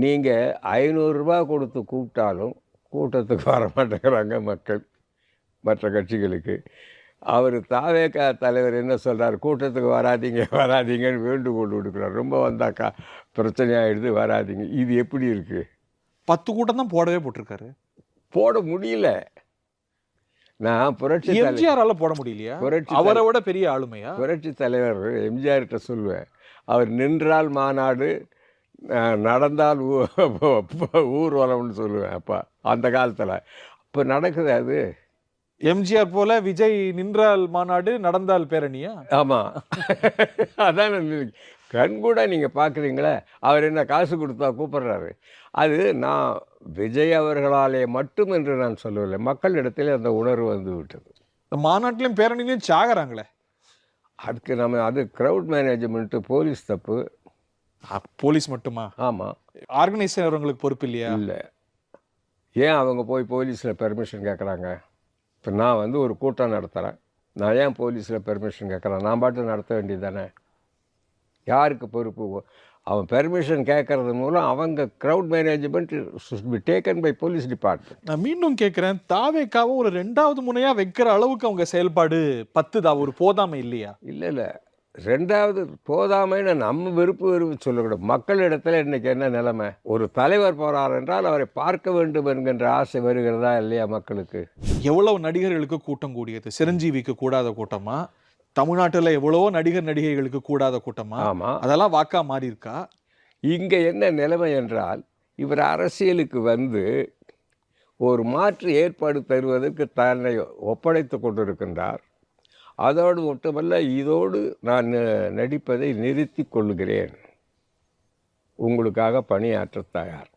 நீங்கள் ரூ. 500 கொடுத்து கூப்பிட்டாலும் கூட்டத்துக்கு வர மாட்டேங்கிறாங்க மக்கள். மற்ற கட்சிகளுக்கு அவர் தாவேகா தலைவர் என்ன சொல்கிறார், கூட்டத்துக்கு வராதீங்க வராதீங்கன்னு வேண்டுகோள் விடுக்கிறார். ரொம்ப வந்தாக்கா பிரச்சனையாகிடுது, வராதீங்க. இது எப்படி இருக்குது? 10 கூட்டம் தான் போடவே போட்டிருக்காரு. போட முடியல. நான் புரட்சி எம்ஜிஆரால போட முடியலையா? அவரை விட பெரிய ஆளுமையா? புரட்சி தலைவர் எம்ஜிஆர்கிட்ட சொல்லுவேன், அவர் நின்றால் மாநாடு, நடந்தால் ஊர்வலம்னு சொல்லுவேன். அப்போ அந்த காலத்தில் இப்போ நடக்குது அது. எம்ஜிஆர் போல விஜய் நின்றால் மாநாடு, நடந்தால் பேரணியா? ஆமாம், அதான் கண்கூட நீங்கள் பார்க்குறீங்களே. அவர் என்ன காசு கொடுத்தா கூப்பிட்றாரு? அது நான் விஜய் அவர்களாலே மட்டும் என்று நான் சொல்லவில்லை, மக்களிடத்தில் அந்த உணர்வு வந்து விட்டது. மாநாட்டிலையும் பேரணிலையும் சாகிறாங்களே, அதுக்கு நம்ம அது க்ரௌட் மேனேஜ்மெண்ட்டு, போலீஸ் தப்பு. போலீஸ் மட்டுமா? ஆமாம். ஆர்கனைசர்களுக்கு பொறுப்பு இல்லையா? இல்லை. ஏன் அவங்க போய் போலீஸில் பெர்மிஷன் கேட்குறாங்க? இப்போ நான் வந்து ஒரு கூட்டம் நடத்துகிறேன், நான் ஏன் போலீஸில் பெர்மிஷன் கேட்குறேன்? நான் பாட்டு நடத்த வேண்டியது தானே. யாருக்கு பொறுப்பு? அவன் பெர்மிஷன் கேட்கறது மூலம் அவங்க crowd management should be taken by police department. நான் மீண்டும் கேட்குறேன், தாவேக்காவை ஒரு 2வது முனையாக வைக்கிற அளவுக்கு அவங்க செயல்பாடு 10 தான், ஒரு போதாமை இல்லையா? இல்லை, 2வது போதாமைன்னு நம்ம வெறுப்பு சொல்லக்கூடாது. மக்களிடத்தில் இன்றைக்கி என்ன நிலைமை? ஒரு தலைவர் போகிறார் என்றால் அவரை பார்க்க வேண்டும் என்கின்ற ஆசை வருகிறதா இல்லையா மக்களுக்கு? எவ்வளவு நடிகர்களுக்கு கூட்டம் கூடியது? சிரஞ்சீவிக்கு கூடாத கூட்டமா? தமிழ்நாட்டில் எவ்வளவோ நடிகர் நடிகைகளுக்கு கூடாத கூட்டமா? ஆமாம். அதெல்லாம் வாக்கா மாறி இருக்கா? இங்கே என்ன நிலைமை என்றால், இவர் அரசியலுக்கு வந்து ஒரு மாற்று ஏற்பாடு தருவதற்கு தன்னை ஒப்படைத்து கொண்டிருக்கின்றார். அதோடு மட்டுமல்ல, இதோடு நான் நடிப்பதை நிறுத்தி கொள்கிறேன், உங்களுக்காக பணியாற்ற தயார்.